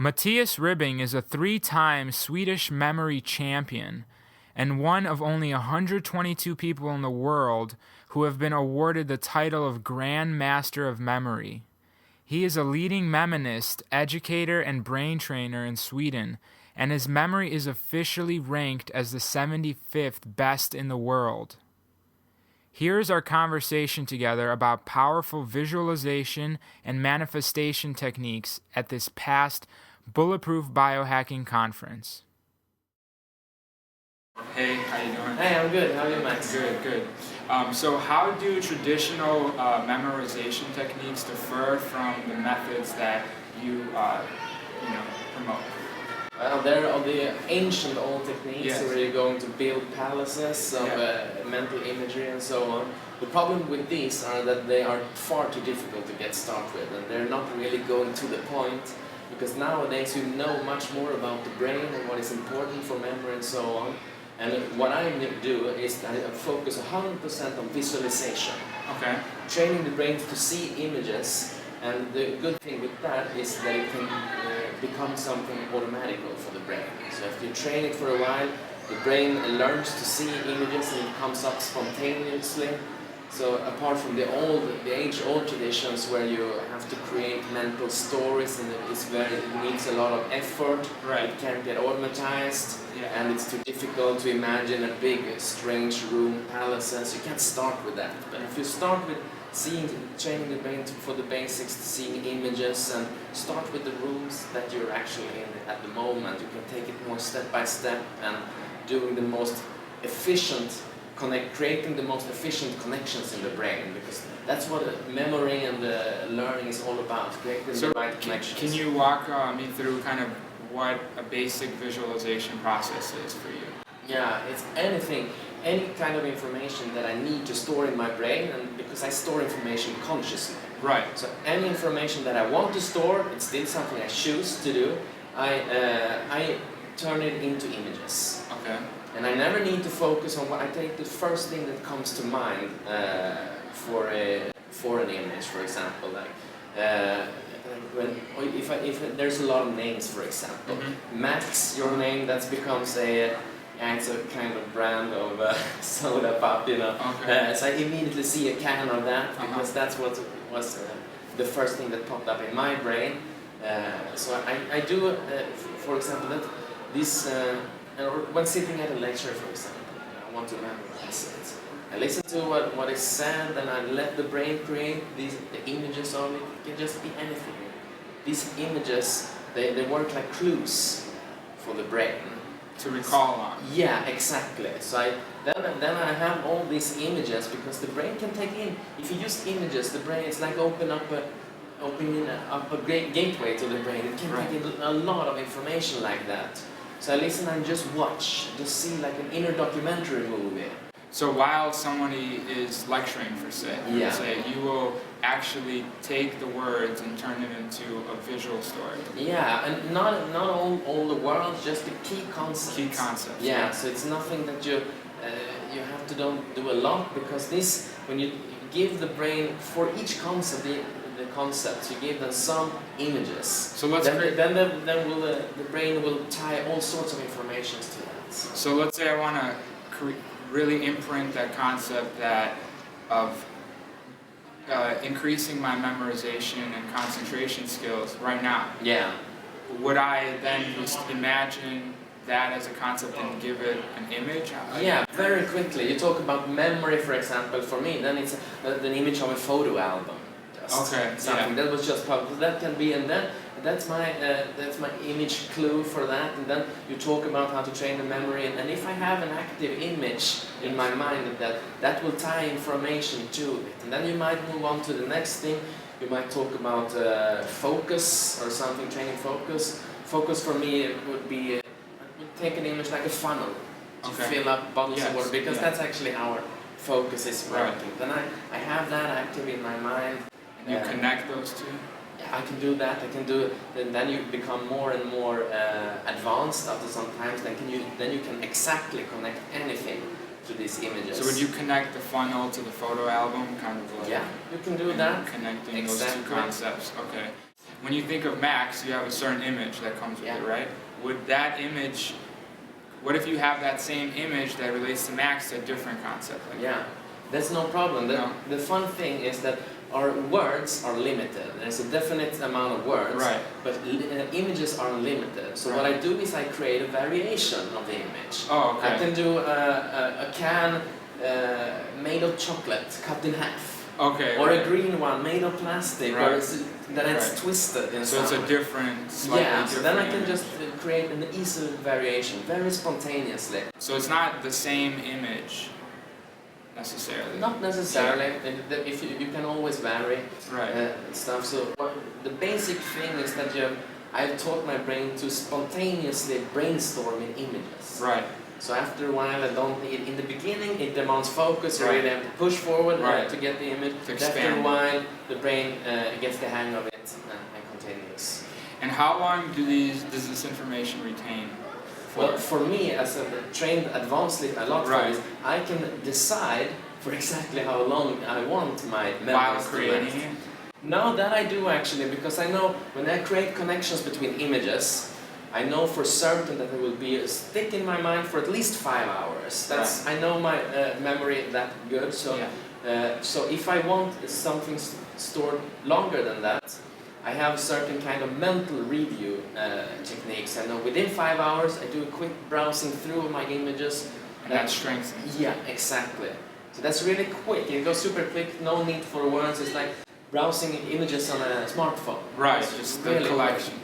Mattias Ribbing is a 3-time Swedish Memory Champion and one of only 122 people in the world who have been awarded the title of Grand Master of Memory. He is a leading mnemonist, educator, and brain trainer in Sweden, and his memory is officially ranked as the 75th best in the world. Here's our conversation together about powerful visualization and manifestation techniques at this past Bulletproof Biohacking conference. Hey, how you doing? Hey, I'm good. How are you, Max? Good. So how do traditional memorization techniques differ from the methods that you promote? Well, there are the ancient old techniques, Yes. where you're going to build palaces of mental imagery and so on. The problem with these are that they are far too difficult to get started with, and they're not really going to the point, because nowadays you know much more about the brain and what is important for memory and so on. And what I do is I focus 100% on visualization. Okay. Training the brain to see images, and the good thing with that is that it can become something automatical for the brain. So if you train it for a while, the brain learns to see images and it comes up spontaneously. So apart from the age-old traditions where you have to create mental stories and it needs a lot of effort, Right. It can't get automatized, Yeah. and it's too difficult to imagine a big, strange room, palaces. You can't start with that. But if you start with training the brain for the basics, to seeing images, and start with the rooms that you're actually in at the moment, you can take it more step by step and doing the most efficient creating the most efficient connections in the brain, because that's what memory and learning is all about, creating the right connections. Can you walk me through kind of what a basic visualization process is for you? Yeah, it's any kind of information that I need to store in my brain, and because I store information consciously. Right. So any information that I want to store, it's still something I choose to do, I turn it into images. Okay. And I never need to focus on what I take the first thing that comes to mind for an image, for example. If there's a lot of names, for example, Max, your name, that becomes it's a kind of brand of soda pop, you know. Okay. So I immediately see a can of that, because that's what was the first thing that popped up in my brain. So I do, for example, that this. When sitting at a lecture, for example, I want to memorize it. I listen to what is said, and I let the brain create the images of it. It can just be anything. These images, they work like clues for the brain. To recall on. Yeah, exactly. So then I have all these images, because the brain can take in. If you use images, the brain is like opening up a great gateway to the brain. It can take in a lot of information like that. So I listen and just watch, just see like an inner documentary movie. So while somebody is lecturing, for say, you will actually take the words and turn it into a visual story. Yeah, and not all the words, just the key concepts. Key concepts. Yeah, so it's nothing that you have to don't do a lot, because this, when you give the brain for each concept the concepts, you give them some images. So let's then the brain will tie all sorts of information to that. So let's say I want to really imprint that concept of increasing my memorization and concentration skills right now. Yeah. Would I then just imagine that as a concept and give it an image? Yeah, very quickly. You talk about memory, for example. For me, then it's an image of a photo album. Okay. Something that was just published. That can be, and then that's my image clue for that. And then you talk about how to train the memory, and if I have an active image in my mind that will tie information to it, and then you might move on to the next thing. You might talk about focus or something, training focus. Focus for me would be would take an image like a funnel to fill up bottles of water, because that's actually how our focus is working. Then I have that active in my mind. You connect those two? Yeah, I can do that. I can do it. Then you become more and more advanced after some time. Then you can exactly connect anything to these images. So would you connect the funnel to the photo album, kind of like? Yeah, you can do that. Connecting those two concepts. Okay. when you think of Max, you have a certain image that comes with it, right? Would that image, what if you have that same image that relates to Max to a different concept? That's no problem. The fun thing is that our words are limited. There's a definite amount of words, but images are unlimited. So what I do is I create a variation of the image. I can do a can made of chocolate, cut in half. Or a green one made of plastic, or it's twisted in So it's a different, slightly different. So then I can just create an easy variation, very spontaneously. So it's not the same image necessarily. Not necessarily. If you can always vary stuff. So the basic thing is that I've taught my brain to spontaneously brainstorm in images. So after a while, in the beginning, it demands focus. You really have to push forward to get the image. After a while, the brain gets the hang of it and continues. And how long does this information retain? Well, for me, as a trained advanced sleep a lot for this, I can decide for exactly how long I want my memories while creating it. Now that I do actually, because I know when I create connections between images, I know for certain that it will be stick in my mind for at least 5 hours. I know my memory that good. So, so if I want something stored longer than that, I have certain kind of mental review techniques. I know within 5 hours, I do a quick browsing through my images. And that strengthens. Yeah, exactly. So that's really quick. It goes super quick. No need for words. It's like browsing images on a smartphone. It's just the collection.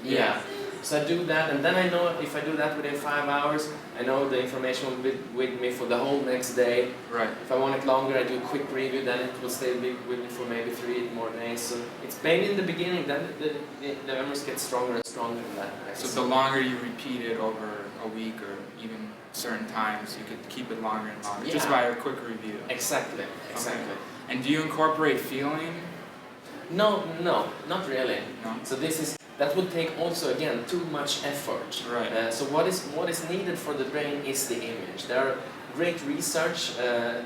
So I do that, and then I know if I do that within 5 hours, I know the information will be with me for the whole next day. If I want it longer, I do a quick review, then it will stay with me for maybe 3 more days. So it's maybe in the beginning, then the memories get stronger and stronger in that way. So the longer you repeat it over a week or even certain times, you could keep it longer and longer, just by a quick review. Exactly. And do you incorporate feeling? No, not really. So that would take also again too much effort. So what is needed for the brain is the image. There are great research that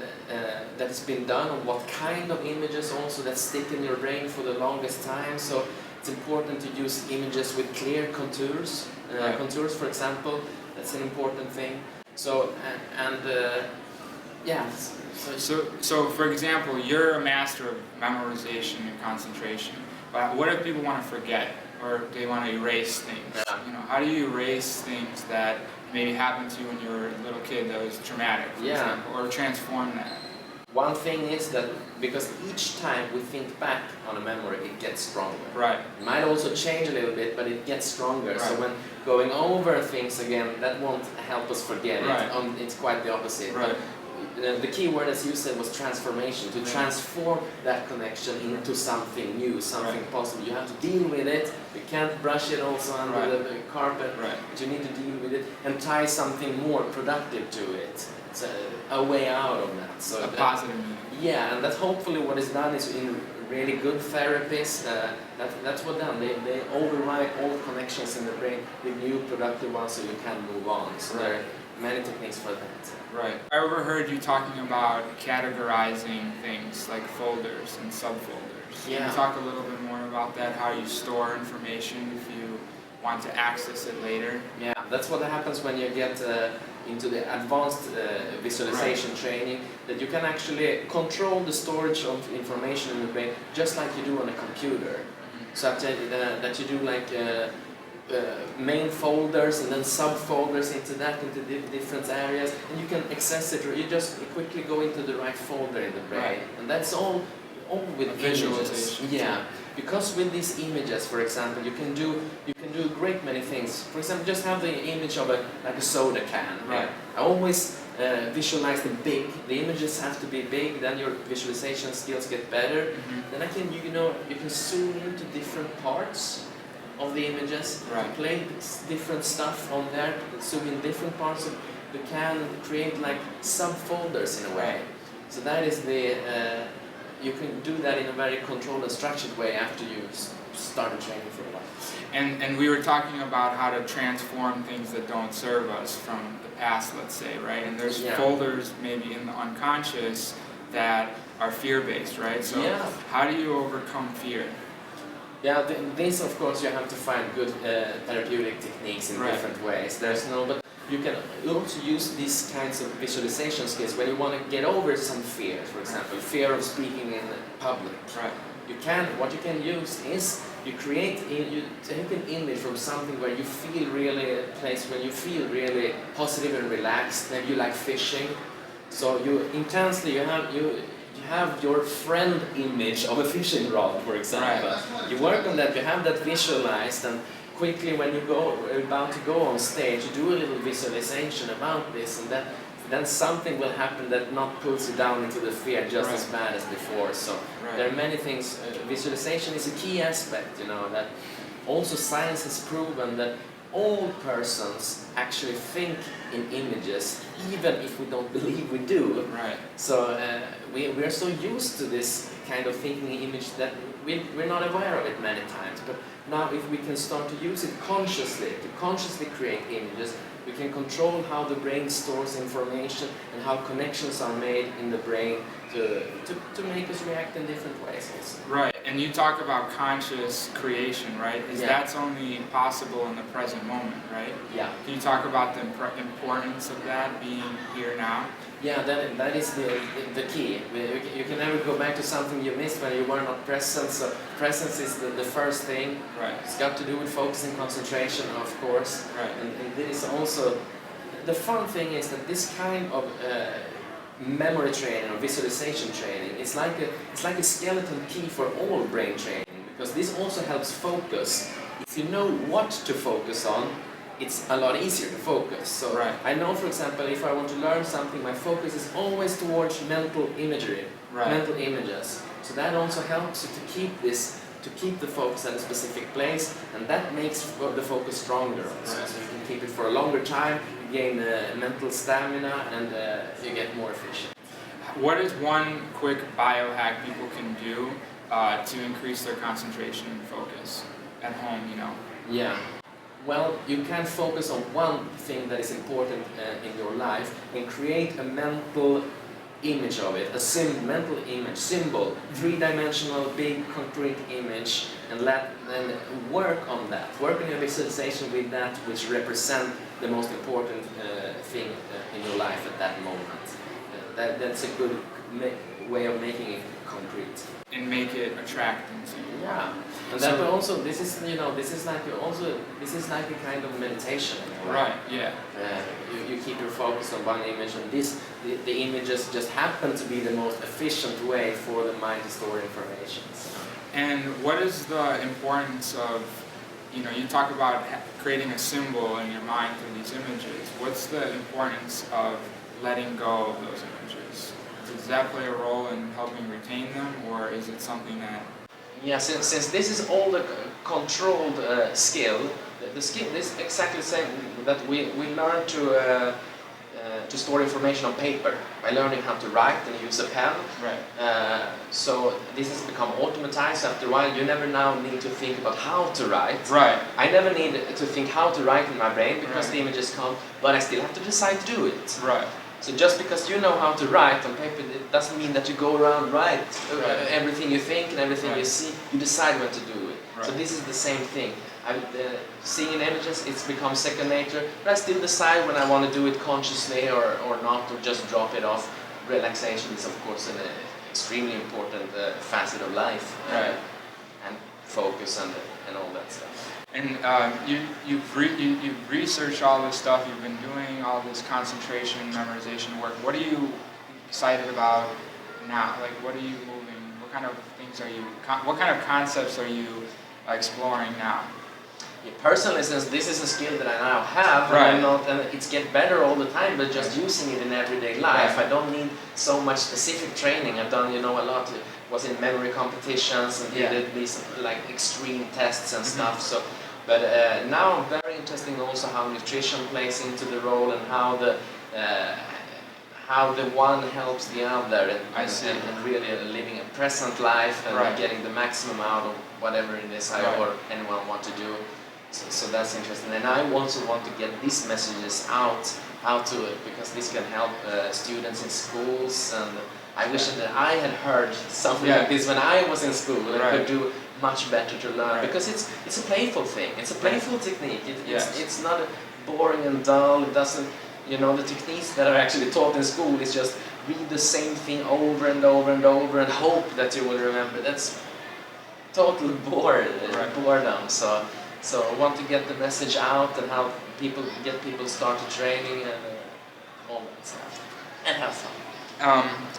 has been done on what kind of images also that stick in your brain for the longest time. So it's important to use images with clear contours. Contours, for example, that's an important thing. So So for example, you're a master of memorization and concentration. But what if people want to forget? Or they want to erase things. How do you erase things that maybe happened to you when you were a little kid that was traumatic, for example, or transform that? One thing is that because each time we think back on a memory, it gets stronger. It might also change a little bit, but it gets stronger. So when going over things again, that won't help us forget it. It's quite the opposite. The key word, as you said, was transformation. To transform that connection into something new, something possible. You have to deal with it. You can't brush it also under the carpet. But you need to deal with it and tie something more productive to it. It's a way out of that. So a positive meaning. And that hopefully what is done is in really good therapies. That's what done. They override old connections in the brain with new productive ones, so you can move on. So there are many techniques for that. I overheard you talking about categorizing things like folders and subfolders. Can you talk a little bit more about that, how you store information if you want to access it later? That's what happens when you get into the advanced visualization training, that you can actually control the storage of information in the brain just like you do on a computer. So that you do like main folders and then subfolders into different areas, and you can access it, or you just quickly go into the right folder in the brain, and that's all with visualization. Because with these images, for example, you can do a great many things. For example, just have the image of like a soda can. I always visualize them big. The images have to be big. Then your visualization skills get better. Then you can zoom into different parts of the images, play different stuff on there, zoom in different parts of the can, create like subfolders in a way. So that is you can do that in a very controlled and structured way after you started training for a while. And we were talking about how to transform things that don't serve us from the past, let's say, right? And there's folders maybe in the unconscious that are fear-based, right? So how do you overcome fear? Yeah, this of course you have to find good therapeutic techniques in different ways. There's no, but you can also use these kinds of visualization skills when you want to get over some fear, for example, fear of speaking in public. Right. What you can use is you take an image from something where you feel really, a place where you feel really positive and relaxed. Maybe you like fishing, so you have your friend image of a fishing rod, for example. Right. You work on that, you have that visualized, and quickly when you're about to go on stage, you do a little visualization about this, and then something will happen that not pulls you down into the fear just as bad as before. So there are many things. Visualization is a key aspect, that also science has proven that all persons actually think in images, even if we don't believe we do. Right. So we are so used to this kind of thinking image that we're not aware of it many times. But now if we can start to use it consciously, to consciously create images, we can control how the brain stores information and how connections are made in the brain to make us react in different ways also. Right, and you talk about conscious creation, right? That's only possible in the present moment, right? Yeah. Can you talk about the importance of that being here now? Yeah, that is the key. You can never go back to something you missed when you were not present, so presence is the first thing. Right. It's got to do with focus and concentration, of course. Right. And this is also, the fun thing is that this kind of memory training or visualization training, it's like a skeleton key for all brain training, because this also helps focus. If you know what to focus on, it's a lot easier to focus. So I know, for example, if I want to learn something, my focus is always towards mental imagery, mental images. So that also helps you to keep the focus at a specific place, and that makes the focus stronger also. So you can keep it for a longer time, you gain mental stamina, and you get more efficient. What is one quick biohack people can do to increase their concentration and focus at home, Yeah. Well, you can focus on one thing that is important in your life and create a mental image of it, mental image, symbol, three-dimensional, big, concrete image, and then work on that. Work on your visualization with that which represent the most important thing in your life at that moment. That's a good way of making it concrete. And make it attractive to you. Yeah, and that will also, this is like a kind of meditation. Right. Yeah. You keep your focus on one image, and the images just happen to be the most efficient way for the mind to store information. So. And what is the importance of, you talk about creating a symbol in your mind through these images. What's the importance of letting go of those images? Does that play a role in helping retain them, or is it something that... Yeah, since this is all the controlled skill, the skill is exactly the same that we learn to store information on paper by learning how to write and use a pen. Right. So this has become automatized. After a while, you never now need to think about how to write. Right. I never need to think how to write in my brain because the images come, but I still have to decide to do it. Right. So just because you know how to write on paper, it doesn't mean that you go around write everything you think and everything you see. You decide when to do it. Right. So this is the same thing. Seeing in images, it's become second nature, but I still decide when I want to do it consciously or not, or just drop it off. Relaxation is, of course, an extremely important facet of life, and focus and all that stuff. And you've researched all this stuff. You've been doing all this concentration, memorization work. What are you excited about now? Like, what are you moving? What kind of things are you? What kind of concepts are you exploring now? Yeah, personally, since this is a skill that I now have, and it's get better all the time, but just using it in everyday life, I don't need so much specific training. I've done, a lot. Was in memory competitions and did these like extreme tests and stuff. So, but now very interesting also how nutrition plays into the role and how the one helps the other and really living a present life and getting the maximum out of whatever it is or anyone want to do. So that's interesting, and I also want to get these messages out because this can help students in schools, and I wish that I had heard something like this when I was in school and could do much better to learn, because it's a playful thing. It's a playful technique. It's not boring and dull. It doesn't, the techniques that are actually taught in school is just read the same thing over and over and over and hope that you will remember. That's totally boredom. So I want to get the message out and how people started training and all that stuff, and have fun.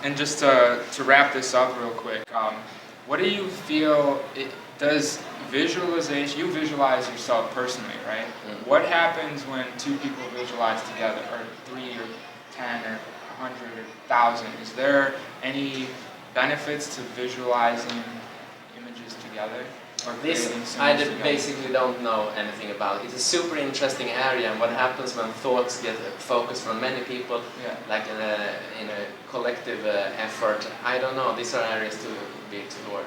And just to wrap this up real quick, what do you feel does visualization? You visualize yourself personally, right? Mm-hmm. What happens when two people visualize together, or 3 or 10 or 100 or 1,000? Is there any benefits to visualizing images together? This I basically don't know anything about. It's a super interesting area, and what happens when thoughts get focused from many people, like in a collective effort, I don't know. These are areas to be explored.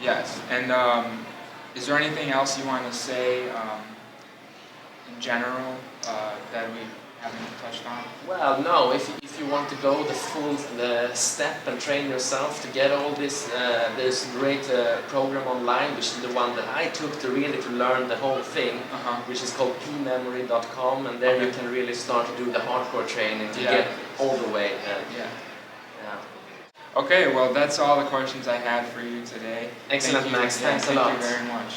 Yes, and is there anything else you want to say in general that we haven't touched on? Well, no. If you want to go the full step and train yourself to get all this, there's a great program online, which is the one that I took to learn the whole thing, which is called pmemory.com, and there you can really start to do the hardcore training to get all the way. Okay, well, that's all the questions I had for you today. Excellent, Max. Thanks a lot. Thank you very much.